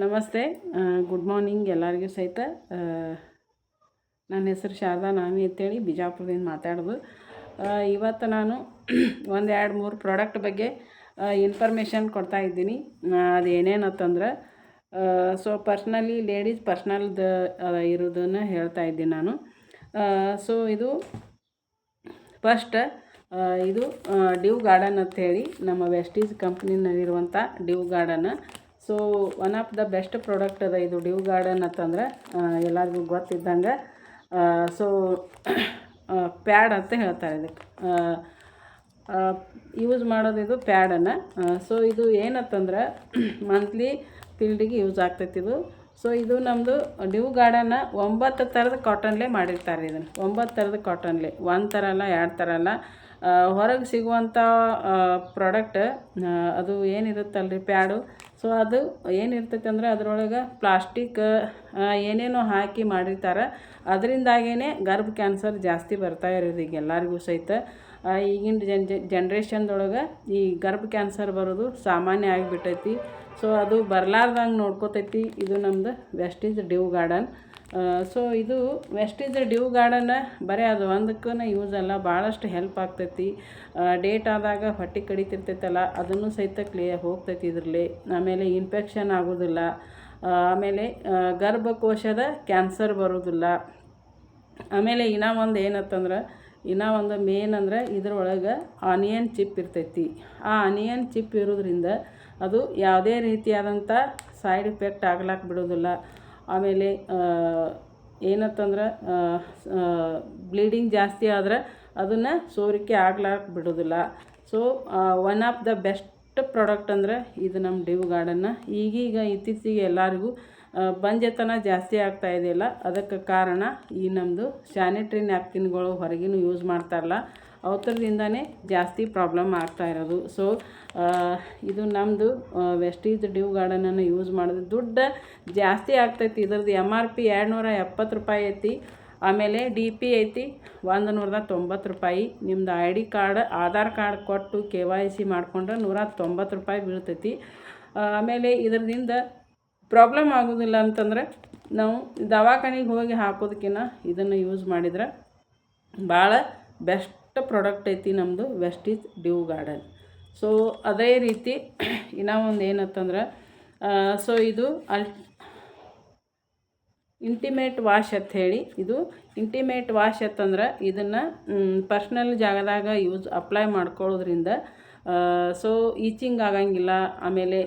ನಮಸ್ತೆ. Good morning ಎಲ್ಲರಿಗೂ ಸಹಿತ. ನನ್ನ ಹೆಸರು ಶಾರದಾ ನಾಮಿ ಅಂತೇಳಿ ಬಿಜಾಪುರದಿಂದ ಮಾತಾಡೋದು. ಇವತ್ತು ನಾನು ಒಂದು 2-3 ಪ್ರಾಡಕ್ಟ್ ಬಗ್ಗೆ ಇನ್ಫಾರ್ಮೇಷನ್ ಕೊಡ್ತಾ ಇದ್ದೀನಿ. ಅದು ಏನೇನಂತಂದ್ರೆ ಪರ್ಸ್ನಲಿ ಲೇಡೀಸ್ ಪರ್ಸ್ನಲ್ದು ಇರೋದನ್ನು ಹೇಳ್ತಾ ಇದ್ದೀನಿ ನಾನು. ಇದು ಫಸ್ಟ್ ಇದು ಡ್ಯೂ ಗಾರ್ಡನ್ ಅಂಥೇಳಿ ನಮ್ಮ ವೆಸ್ಟೀಸ್ ಕಂಪ್ನಿನಲ್ಲಿರುವಂಥ dew garden. One of the best product ಅದ ಇದು ಡ್ಯೂ ಗಾರ್ಡನ್ ಅಂತಂದ್ರೆ ಎಲ್ಲರಿಗೂ ಗೊತ್ತಿದ್ದಂಗೆ. ಪ್ಯಾಡ್ ಅಂತ ಹೇಳ್ತಾರೆ ಇದಕ್ಕೆ. ಯೂಸ್ ಮಾಡೋದು ಇದು ಪ್ಯಾಡನ್ನು. ಇದು ಏನಂತಂದ್ರೆ ಮಂತ್ಲಿ ಫೀಲ್ಡಿಗೆ ಯೂಸ್ ಆಗ್ತೈತಿ ಇದು. ಇದು ನಮ್ಮದು ಡ್ಯೂ ಗಾರ್ಡನ್ನ 9 ಥರದ ಕಾಟನ್ಲೇ ಮಾಡಿರ್ತಾರೆ. ಇದನ್ನು 9 ಥರದ ಕಾಟನ್ಲೇ, 1 ಥರ ಅಲ್ಲ, 2 ಥರ ಅಲ್ಲ. ಹೊರಗೆ ಸಿಗುವಂಥ ಪ್ರಾಡಕ್ಟ್ ಅದು ಏನಿರುತ್ತಲ್ರಿ ಪ್ಯಾಡು, ಅದು ಏನಿರ್ತೈತೆ ಅಂದ್ರೆ ಅದರೊಳಗೆ ಪ್ಲಾಸ್ಟಿಕ್ ಏನೇನೋ ಹಾಕಿ ಮಾಡಿರ್ತಾರೆ. ಅದರಿಂದಾಗೇ ಗರ್ಭ ಕ್ಯಾನ್ಸರ್ ಜಾಸ್ತಿ ಬರ್ತಾ ಇರೋದು ಈಗ ಎಲ್ಲರಿಗೂ ಸಹಿತ. ಈಗಿನ ಜನ್ರೇಷನ್ದೊಳಗೆ ಈ ಗರ್ಭ ಕ್ಯಾನ್ಸರ್ ಬರೋದು ಸಾಮಾನ್ಯ ಆಗಿಬಿಟ್ಟೈತಿ. ಅದು ಬರಲಾರ್ದಂಗೆ ನೋಡ್ಕೋತೈತಿ ಇದು ನಮ್ಮದು ವೆಸ್ಟೀಸ್ ಡ್ಯೂ ಗಾರ್ಡನ್. ಇದು ವೆಸ್ಟೀಸ್ ಡ್ಯೂ ಗಾರ್ಡನ್ ಬರೀ ಅದು ಒಂದಕ್ಕೂ ಯೂಸ್ ಅಲ್ಲ, ಭಾಳಷ್ಟು ಹೆಲ್ಪ್ ಆಗ್ತೈತಿ. ಡೇಟ್ ಆದಾಗ ಹೊಟ್ಟೆ ಕಡಿತಿರ್ತೈತಲ್ಲ ಅದನ್ನು ಸಹಿತ ಕ್ಲಿಯರ್ ಹೋಗ್ತೈತಿ ಇದರಲ್ಲಿ. ಆಮೇಲೆ ಇನ್ಫೆಕ್ಷನ್ ಆಗೋದಿಲ್ಲ. ಆಮೇಲೆ ಗರ್ಭಕೋಶದ ಕ್ಯಾನ್ಸರ್ ಬರೋದಿಲ್ಲ. ಆಮೇಲೆ ಇನ್ನೂ ಒಂದು ಏನಂತಂದ್ರೆ, ಮೇನ್ ಅಂದ್ರೆ ಇದ್ರೊಳಗೆ ಆನಿಯನ್ ಚಿಪ್ ಇರ್ತೈತಿ. ಆ ಆನಿಯನ್ ಚಿಪ್ ಇರೋದ್ರಿಂದ ಅದು ಯಾವುದೇ ರೀತಿಯಾದಂಥ ಸೈಡ್ ಎಫೆಕ್ಟ್ ಆಗ್ಲಾಕ ಬಿಡೋದಿಲ್ಲ. ಆಮೇಲೆ ಏನಂತಂದ್ರೆ ಬ್ಲೀಡಿಂಗ್ ಜಾಸ್ತಿ ಆದರೆ ಅದನ್ನು ಸೋರಿಕೆ ಆಗ್ಲಾಕ ಬಿಡೋದಿಲ್ಲ. One of the best product ಅಂದ್ರೆ ಇದು ನಮ್ಮ ಡ್ಯೂ ಗಾರ್ಡನ್ನ. ಈಗೀಗ ಇತ್ತೀಚೆಗೆ ಎಲ್ಲರಿಗೂ ಬಂಜೆತನ ಜಾಸ್ತಿ ಆಗ್ತಾ ಇದೆಯಲ್ಲ, ಅದಕ್ಕೆ ಕಾರಣ ಈ ನಮ್ಮದು ಸ್ಯಾನಿಟ್ರಿ ನ್ಯಾಪ್ಕಿನ್ಗಳು ಹೊರಗಿನ ಯೂಸ್ ಮಾಡ್ತಾರಲ್ಲ ಅವತ್ತರದಿಂದನೇ ಜಾಸ್ತಿ ಪ್ರಾಬ್ಲಮ್ ಆಗ್ತಾ ಇರೋದು. ಇದು ನಮ್ಮದು ವೆಸ್ಟೀಸ್ ಡ್ಯೂ ಗಾರ್ಡನನ್ನು ಯೂಸ್ ಮಾಡೋದು ದುಡ್ಡು ಜಾಸ್ತಿ ಆಗ್ತೈತಿ. ಇದ್ರದ್ದು MRP 270 ರೂಪಾಯಿ ಐತಿ. ಆಮೇಲೆ DP ಐತಿ 190 ರೂಪಾಯಿ. ನಿಮ್ಮದು ID ಕಾರ್ಡ್, ಆಧಾರ್ ಕಾರ್ಡ್ ಕೊಟ್ಟು KYC ಮಾಡಿಕೊಂಡ್ರೆ 190 ರೂಪಾಯಿ ಬೀಳ್ತೈತಿ. ಆಮೇಲೆ ಇದರಿಂದ ಪ್ರಾಬ್ಲಮ್ ಆಗೋದಿಲ್ಲ ಅಂತಂದ್ರೆ ನಾವು ದವಾಖಾನೆಗೆ ಹೋಗಿ ಹಾಕೋದಕ್ಕಿಂತ ಇದನ್ನು ಯೂಸ್ ಮಾಡಿದ್ರೆ ಭಾಳ ಬೆಸ್ಟ್ ಪ್ರಾಡಕ್ಟ್ ಐತಿ ನಮ್ಮದು ವೆಸ್ಟೀಸ್ ಡ್ಯೂ ಗಾರ್ಡನ್. ಅದೇ ರೀತಿ ಇನ್ನೂ ಒಂದು ಏನಂತಂದ್ರೆ ಇದು ಇಂಟಿಮೇಟ್ ವಾಶ್ ಅಂತ ಹೇಳಿ. ಇದು ಇಂಟಿಮೇಟ್ ವಾಶ್ ಅಂತಂದ್ರೆ ಇದನ್ನು ಪರ್ಸ್ನಲ್ ಜಾಗದಾಗ ಅಪ್ಲೈ ಮಾಡ್ಕೊಳ್ಳೋದ್ರಿಂದ ಈಚಿಂಗ್ ಆಗಂಗಿಲ್ಲ. ಆಮೇಲೆ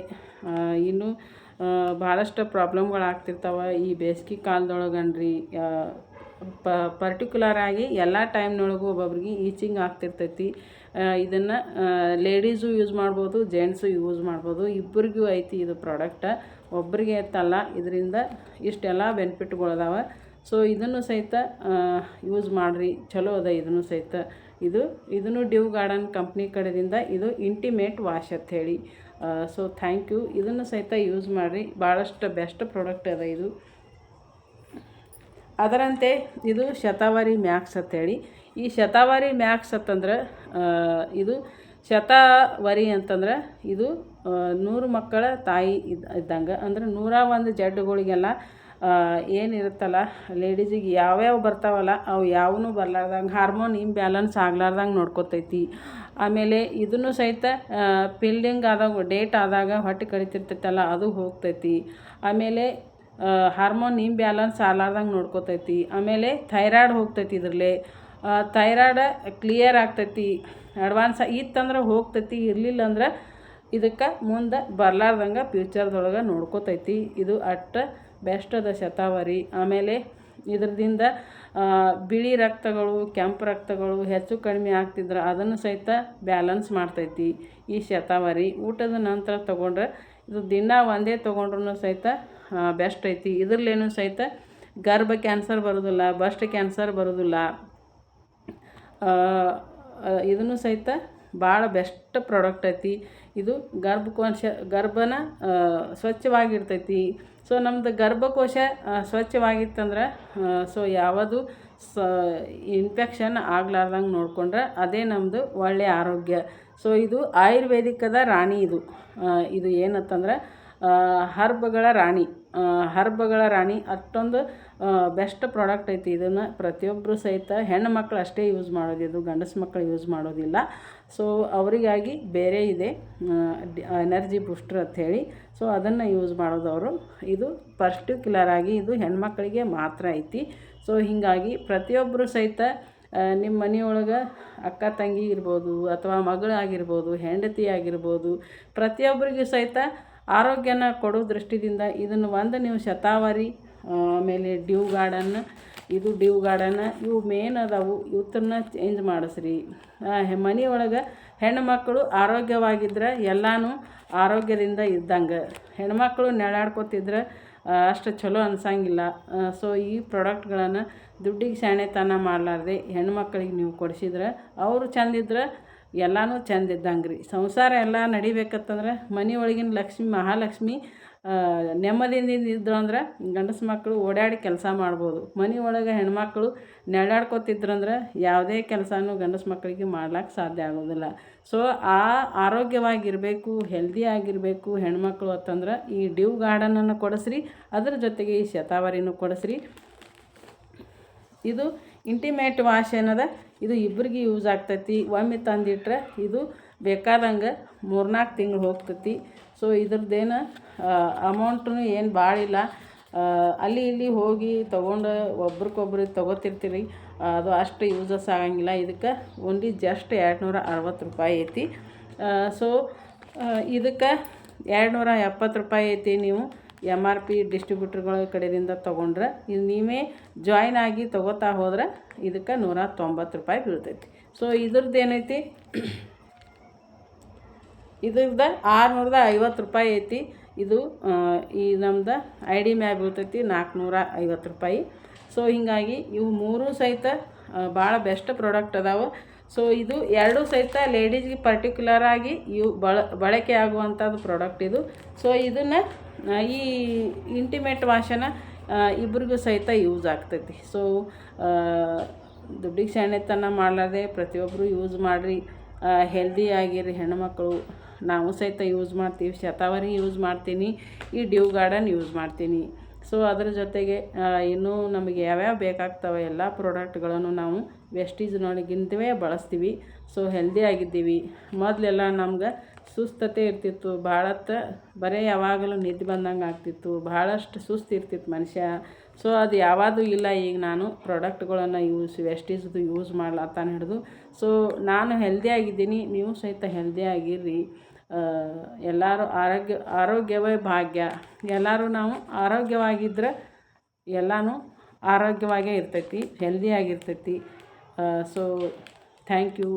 ಇನ್ನು ಭಾಳಷ್ಟು ಪ್ರಾಬ್ಲಮ್ಗಳು ಆಗ್ತಿರ್ತಾವೆ ಈ ಬೇಸಿಗೆ ಕಾಲದೊಳಗನ್ರಿ. ಪರ್ಟಿಕ್ಯುಲರ್ ಆಗಿ ಎಲ್ಲ ಟೈಮ್ನೊಳಗೂ ಒಬ್ಬೊಬ್ರಿಗೆ ಈಚಿಂಗ್ ಆಗ್ತಿರ್ತೈತಿ. ಇದನ್ನು ಲೇಡೀಸು ಯೂಸ್ ಮಾಡ್ಬೋದು, ಜೆಂಟ್ಸು ಯೂಸ್ ಮಾಡ್ಬೋದು, ಇಬ್ಬರಿಗೂ ಐತಿ ಇದು ಪ್ರಾಡಕ್ಟ. ಒಬ್ಬರಿಗೆ ಅಂತಲ್ಲ, ಇದರಿಂದ ಇಷ್ಟೆಲ್ಲ ಬೆನಿಫಿಟ್ಗಳದಾವೆ. ಇದನ್ನು ಸಹಿತ ಯೂಸ್ ಮಾಡಿರಿ, ಚಲೋ ಅದ ಇದನ್ನು ಸಹಿತ. ಇದನ್ನು ಡ್ಯೂ ಗಾರ್ಡನ್ ಕಂಪ್ನಿ ಕಡೆಯಿಂದ ಇದು ಇಂಟಿಮೇಟ್ ವಾಶ್ ಅಂತ ಹೇಳಿ. Thank you. ಇದನ್ನು ಸಹಿತ ಯೂಸ್ ಮಾಡಿರಿ, ಭಾಳಷ್ಟು ಬೆಸ್ಟ್ ಪ್ರಾಡಕ್ಟ್ ಅದ ಇದು. ಅದರಂತೆ ಇದು ಶತಾವರಿ ಮ್ಯಾಕ್ಸ್ ಅಂತೇಳಿ. ಈ ಶತಾವರಿ ಮ್ಯಾಕ್ಸ್ ಅಂತಂದ್ರೆ ಇದು ಶತಾವರಿ ಅಂತಂದ್ರೆ ಇದು 100 ಮಕ್ಕಳ ತಾಯಿ ಇದ್ದಂಗೆ. ಅಂದ್ರೆ 101 ಜಡ್ಡುಗಳಿಗೆಲ್ಲ ಏನಿರುತ್ತಲ್ಲ ಲೇಡೀಸಿಗೆ ಯಾವ್ಯಾವ ಬರ್ತಾವಲ್ಲ ಅವು ಯಾವೂ ಬರ್ಲಾರ್ದಂಗೆ, ಹಾರ್ಮೋನ್ ಇಂಬ್ಯಾಲೆನ್ಸ್ ಆಗ್ಲಾರ್ದಂಗೆ ನೋಡ್ಕೊತೈತಿ. ಆಮೇಲೆ ಇದನ್ನು ಸಹಿತ ಫೀಲ್ಡಿಂಗ್ ಆದಾಗ, ಡೇಟ್ ಆದಾಗ ಹೊಟ್ಟೆ ಕಡಿತಿರ್ತೈತಲ್ಲ ಅದು ಹೋಗ್ತೈತಿ. ಆಮೇಲೆ ಹಾರ್ಮೋನ್ ಇಂಬ್ಯಾಲೆನ್ಸ್ ಆಗ್ಲಾರ್ದಂಗೆ ನೋಡ್ಕೊತೈತಿ. ಆಮೇಲೆ ಥೈರಾಯ್ಡ್ ಹೋಗ್ತೈತಿ ಇದರಲ್ಲಿ. ಥೈರಾಯ್ಡ್ ಕ್ಲಿಯರ್ ಆಗ್ತೈತಿ. ಅಡ್ವಾನ್ಸ್ ಇತ್ತಂದ್ರೆ ಹೋಗ್ತೈತಿ, ಇರಲಿಲ್ಲ ಅಂದ್ರೆ ಇದಕ್ಕೆ ಮುಂದೆ ಬರ್ಲಾರ್ದಂಗೆ ಫ್ಯೂಚರ್ದೊಳಗೆ ನೋಡ್ಕೊತೈತಿ. ಇದು ಬೆಸ್ಟ್ ಅದ ಶತಾವರಿ. ಆಮೇಲೆ ಇದ್ರದಿಂದ ಬಿಳಿ ರಕ್ತಗಳು, ಕೆಂಪು ರಕ್ತಗಳು ಹೆಚ್ಚು ಕಡಿಮೆ ಆಗ್ತಿದ್ರೆ ಅದನ್ನು ಸಹಿತ ಬ್ಯಾಲೆನ್ಸ್ ಮಾಡ್ತೈತಿ ಈ ಶತಾವರಿ. ಊಟದ ನಂತರ ತೊಗೊಂಡ್ರೆ ಇದು ದಿನ ಒಂದೇ ತೊಗೊಂಡ್ರೂ ಸಹಿತ ಬೆಸ್ಟ್ ಐತಿ. ಇದ್ರಲ್ಲೇನು ಸಹಿತ ಗರ್ಭ ಕ್ಯಾನ್ಸರ್ ಬರೋದಿಲ್ಲ, ಬ್ರೆಸ್ಟ್ ಕ್ಯಾನ್ಸರ್ ಬರೋದಿಲ್ಲ. ಇದನ್ನು ಸಹಿತ ಭಾಳ ಬೆಸ್ಟ್ ಪ್ರಾಡಕ್ಟ್ ಐತಿ ಇದು. ಗರ್ಭನ ಸ್ವಚ್ಛವಾಗಿರ್ತೈತಿ. ನಮ್ಮದು ಗರ್ಭಕೋಶ ಸ್ವಚ್ಛವಾಗಿತ್ತಂದ್ರೆ ಯಾವುದು ಇನ್ಫೆಕ್ಷನ್ ಆಗ್ಲಾರ್ದಂಗೆ ನೋಡಿಕೊಂಡ್ರೆ ಅದೇ ನಮ್ಮದು ಒಳ್ಳೆಯ ಆರೋಗ್ಯ. ಇದು ಆಯುರ್ವೇದಿಕದ ರಾಣಿ ಇದು. ಇದು ಏನಂತಂದ್ರೆ ಹರ್ಬ್ಗಳ ರಾಣಿ ಹರ್ಬ್ಗಳ ರಾಣಿ ಅಷ್ಟೊಂದು ಬೆಸ್ಟ್ ಪ್ರಾಡಕ್ಟ್ ಐತಿ. ಇದನ್ನು ಪ್ರತಿಯೊಬ್ಬರು ಸಹಿತ ಹೆಣ್ಣು ಮಕ್ಕಳು ಅಷ್ಟೇ ಯೂಸ್ ಮಾಡೋದು, ಇದು ಗಂಡಸು ಮಕ್ಕಳು ಯೂಸ್ ಮಾಡೋದಿಲ್ಲ. ಸೊ ಅವರಿಗಾಗಿ ಬೇರೆ ಇದೆ ಎನರ್ಜಿ ಬೂಸ್ಟರ್ ಅಂಥೇಳಿ. ಸೊ ಅದನ್ನು ಯೂಸ್ ಮಾಡೋದವರು. ಇದು ಪರ್ಟಿಕ್ಯುಲರ್ ಆಗಿ ಇದು ಹೆಣ್ಮಕ್ಳಿಗೆ ಮಾತ್ರ ಐತಿ. ಸೊ ಹೀಗಾಗಿ ಪ್ರತಿಯೊಬ್ಬರು ಸಹಿತ ನಿಮ್ಮ ಮನೆಯೊಳಗೆ ಅಕ್ಕ ತಂಗಿ ಇರ್ಬೋದು, ಅಥವಾ ಮಗಳಾಗಿರ್ಬೋದು, ಹೆಂಡತಿ ಆಗಿರ್ಬೋದು, ಪ್ರತಿಯೊಬ್ಬರಿಗೂ ಸಹಿತ ಆರೋಗ್ಯನ ಕೊಡೋ ದೃಷ್ಟಿದಿಂದ ಇದನ್ನು ನೀವು ಶತಾವರಿ, ಆಮೇಲೆ ಡ್ಯೂ ಗಾರ್ಡನ್, ಇದು ಡ್ಯೂ ಗಾರ್ಡನ್, ಇವು ಮೇನ್ ಅದಾವು. ಇವತ್ತನ್ನ ಚೇಂಜ್ ಮಾಡಿಸ್ರಿ. ಮನೆಯೊಳಗೆ ಹೆಣ್ಣು ಮಕ್ಕಳು ಆರೋಗ್ಯವಾಗಿದ್ದರೆ ಎಲ್ಲನೂ ಆರೋಗ್ಯದಿಂದ ಇದ್ದಂಗೆ. ಹೆಣ್ಮಕ್ಳು ನೆಳಾಡ್ಕೊತಿದ್ರೆ ಅಷ್ಟು ಚಲೋ ಅನ್ಸಂಗಿಲ್ಲ. ಸೊ ಈ ಪ್ರಾಡಕ್ಟ್ಗಳನ್ನು ದುಡ್ಡಿಗೆ ಶಾಣೆತನ ಮಾಡಲಾರ್ದೆ ಹೆಣ್ಮಕ್ಳಿಗೆ ನೀವು ಕೊಡಿಸಿದ್ರೆ ಅವರು ಚಂದಿದ್ರೆ ಎಲ್ಲನೂ ಚಂದ ಇದ್ದಂಗೆ ರೀ. ಸಂಸಾರ ಎಲ್ಲ ನಡಿಬೇಕಂತಂದ್ರೆ ಮನೆಯೊಳಗಿನ ಲಕ್ಷ್ಮಿ ಮಹಾಲಕ್ಷ್ಮಿ ನೆಮ್ಮದಿಯಿಂದ ಇದ್ರು ಅಂದ್ರೆ ಗಂಡಸು ಮಕ್ಕಳು ಓಡಾಡಿ ಕೆಲಸ ಮಾಡ್ಬೋದು. ಮನೆಯೊಳಗೆ ಹೆಣ್ಮಕ್ಳು ನೆಳ್ಳಾಡ್ಕೊತಿದ್ರಂದ್ರೆ ಯಾವುದೇ ಕೆಲಸನೂ ಗಂಡಸು ಮಕ್ಕಳಿಗೆ ಮಾಡ್ಲಿಕ್ಕೆ ಸಾಧ್ಯ ಆಗೋದಿಲ್ಲ. ಸೊ ಆರೋಗ್ಯವಾಗಿರಬೇಕು, ಹೆಲ್ದಿ ಆಗಿರಬೇಕು ಹೆಣ್ಮಕ್ಳು ಅಂತಂದ್ರೆ ಈ ಡ್ಯೂ ಗಾರ್ಡನನ್ನು ಕೊಡಿಸ್ರಿ. ಅದ್ರ ಜೊತೆಗೆ ಈ ಶತಾವರಿನೂ ಕೊಡಿಸ್ರಿ. ಇದು ಇಂಟಿಮೇಟ್ ವಾಶ್ ಏನದ, ಇದು ಇಬ್ಬರಿಗೆ ಯೂಸ್ ಆಗ್ತೈತಿ. ಒಮ್ಮೆ ತಂದಿಟ್ರೆ ಇದು ಬೇಕಾದಂಗೆ 3-4 ತಿಂಗಳು ಹೋಗ್ತೈತಿ. ಸೊ ಇದ್ರದ್ದೇನು ಅಮೌಂಟೂ ಏನು ಭಾಳ ಇಲ್ಲ. ಅಲ್ಲಿ ಇಲ್ಲಿ ಹೋಗಿ ತೊಗೊಂಡು ಒಬ್ರಿಗೊಬ್ರಿಗೆ ತೊಗೋತಿರ್ತೀರಿ, ಅದು ಅಷ್ಟು ಯೂಸಸ್ ಆಗಂಗಿಲ್ಲ. ಇದಕ್ಕೆ ಓನ್ಲಿ ಜಸ್ಟ್ 260 ರೂಪಾಯಿ ಐತಿ. ಸೊ ಇದಕ್ಕೆ 270 ರೂಪಾಯಿ ಐತಿ. ನೀವು MRP ಡಿಸ್ಟ್ರಿಬ್ಯೂಟ್ರ್ಗಳ ಕಡೆಯಿಂದ ತೊಗೊಂಡ್ರೆ, ಇದು ನೀವೇ ಜಾಯ್ನ್ ಆಗಿ ತೊಗೋತಾ ಹೋದ್ರೆ ಇದಕ್ಕೆ 190 ರೂಪಾಯಿ ಬೀಳ್ತೈತಿ. ಸೊ ಇದ್ರದ್ದು ಏನೈತಿ, ಇದ್ರದ್ದು 650 ರೂಪಾಯಿ ಐತಿ. ಇದು ಈ ನಮ್ದು ID ಮ್ಯಾಗ ಬೀಳ್ತೈತಿ 450 ರೂಪಾಯಿ. ಸೊ ಹೀಗಾಗಿ ಇವು ಮೂರೂ ಸಹಿತ ಭಾಳ ಬೆಸ್ಟ್ ಪ್ರಾಡಕ್ಟ್ ಅದಾವೆ. ಸೊ ಇದು ಎರಡೂ ಸಹಿತ ಲೇಡೀಸ್ಗೆ ಪರ್ಟಿಕ್ಯುಲರಾಗಿ ಬಳಕೆ ಆಗುವಂಥದ್ದು ಪ್ರಾಡಕ್ಟ್ ಇದು. ಸೊ ಇದನ್ನು ಈ ಇಂಟಿಮೇಟ್ ವಾಶನ ಇಬ್ರಿಗೂ ಸಹಿತ ಯೂಸ್ ಆಗ್ತೈತಿ. ಸೊ ದುಡ್ಡಿಗೆ ಶಾಣೆತನ ಮಾಡಲಾರ್ದೆ ಪ್ರತಿಯೊಬ್ಬರು ಯೂಸ್ ಮಾಡಿರಿ. ಹೆಲ್ದಿ ಆಗಿರಿ ಹೆಣ್ಮಕ್ಳು. ನಾವು ಸಹಿತ ಯೂಸ್ ಮಾಡ್ತೀವಿ. ಶತಾವರಿ ಯೂಸ್ ಮಾಡ್ತೀನಿ, ಈ ಡ್ಯೂ ಗಾರ್ಡನ್ ಯೂಸ್ ಮಾಡ್ತೀನಿ. ಸೊ ಅದ್ರ ಜೊತೆಗೆ ಇನ್ನೂ ನಮಗೆ ಯಾವ್ಯಾವ ಬೇಕಾಗ್ತವೆ ಎಲ್ಲ ಪ್ರಾಡಕ್ಟ್ಗಳನ್ನು ನಾವು ವೆಸ್ಟೀಜ್ನೊಳಗಿಂದವೇ ಬಳಸ್ತೀವಿ. ಸೊ ಹೆಲ್ದಿ ಆಗಿದ್ದೀವಿ. ಮೊದಲೆಲ್ಲ ನಮ್ಗೆ ಸುಸ್ತತೆ ಇರ್ತಿತ್ತು, ಭಾಳತ್ತು ಬರೀ ಯಾವಾಗಲೂ ನಿದ್ದೆ ಬಂದಂಗೆ ಆಗ್ತಿತ್ತು, ಭಾಳಷ್ಟು ಸುಸ್ತು ಇರ್ತಿತ್ತು ಮನುಷ್ಯ. ಸೊ ಅದು ಯಾವಾಗೂ ಇಲ್ಲ. ಈಗ ನಾನು ಪ್ರಾಡಕ್ಟ್ಗಳನ್ನು ವೆಸ್ಟೀಜ್ದು ಯೂಸ್ ಮಾಡ್ಲತ್ತಾನ ಹಿಡಿದು. ಸೊ ನಾನು ಹೆಲ್ದಿ ಆಗಿದ್ದೀನಿ, ನೀವು ಸಹಿತ ಹೆಲ್ದಿ ಆಗಿರ್ರಿ. ಎಲ್ಲರೂ ಆರೋಗ್ಯವೇ ಭಾಗ್ಯ. ಎಲ್ಲರೂ ನಾವು ಆರೋಗ್ಯವಾಗಿದ್ದರೆ ಎಲ್ಲನೂ ಆರೋಗ್ಯವಾಗೇ ಇರ್ತೈತಿ, ಹೆಲ್ದಿಯಾಗಿರ್ತೈತಿ. So thank you.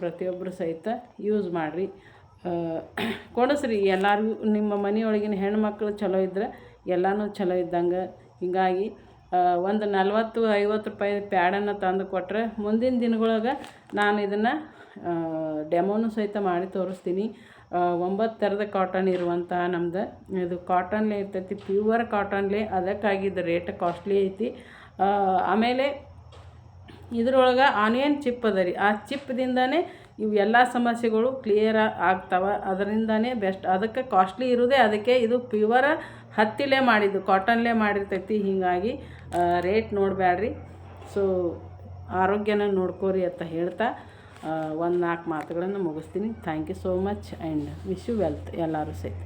ಪ್ರತಿಯೊಬ್ಬರು ಸಹಿತ ಯೂಸ್ ಮಾಡಿರಿ, ಕೊಡಿಸ್ರಿ. ಎಲ್ಲರಿಗೂ ನಿಮ್ಮ ಮನೆಯೊಳಗಿನ ಹೆಣ್ಮಕ್ಳು ಚಲೋ ಇದ್ದರೆ ಎಲ್ಲನೂ ಚಲೋ ಇದ್ದಂಗೆ. ಹೀಗಾಗಿ ಒಂದು 40-50 ರೂಪಾಯಿ ಪ್ಯಾಡನ್ನು ತಂದು ಕೊಟ್ಟರೆ ಮುಂದಿನ ದಿನಗಳೊಳಗೆ ನಾನು ಇದನ್ನು ಡೆಮೋನು ಸಹಿತ ಮಾಡಿ ತೋರಿಸ್ತೀನಿ. 9 ಥರದ ಕಾಟನ್ ಇರುವಂಥ ನಮ್ದು ಇದು ಕಾಟನ್ಲೇ ಇರ್ತೈತಿ, ಪ್ಯೂವರ್ ಕಾಟನ್ಲೇ. ಅದಕ್ಕಾಗಿ ಇದು ರೇಟ್ ಕಾಸ್ಟ್ಲಿ ಐತಿ. ಆಮೇಲೆ ಇದ್ರೊಳಗೆ ಆನಿಯನ್ ಚಿಪ್ ಅದ ರೀ. ಆ ಚಿಪ್ದಿಂದನೇ ಇವು ಎಲ್ಲ ಸಮಸ್ಯೆಗಳು ಕ್ಲಿಯರ್ ಆಗ್ತವೆ. ಅದರಿಂದನೇ ಬೆಸ್ಟ್. ಅದಕ್ಕೆ ಕಾಸ್ಟ್ಲಿ ಇರೋದೇ ಅದಕ್ಕೆ. ಇದು ಪ್ಯೂವರ್ ಹತ್ತಿಲೇ ಮಾಡಿದ್ದು, ಕಾಟನ್ಲೇ ಮಾಡಿರ್ತೈತಿ. ಹೀಗಾಗಿ ರೇಟ್ ನೋಡಬೇಡ್ರಿ. ಸೊ ಆರೋಗ್ಯನ ನೋಡ್ಕೋರಿ ಅಂತ ಹೇಳ್ತಾ ಒಂದು 4 ಮಾತುಗಳನ್ನು ಮುಗಿಸ್ತೀನಿ. Thank you so much and wish you wealth ಎಲ್ಲರೂ ಸಹಿತ.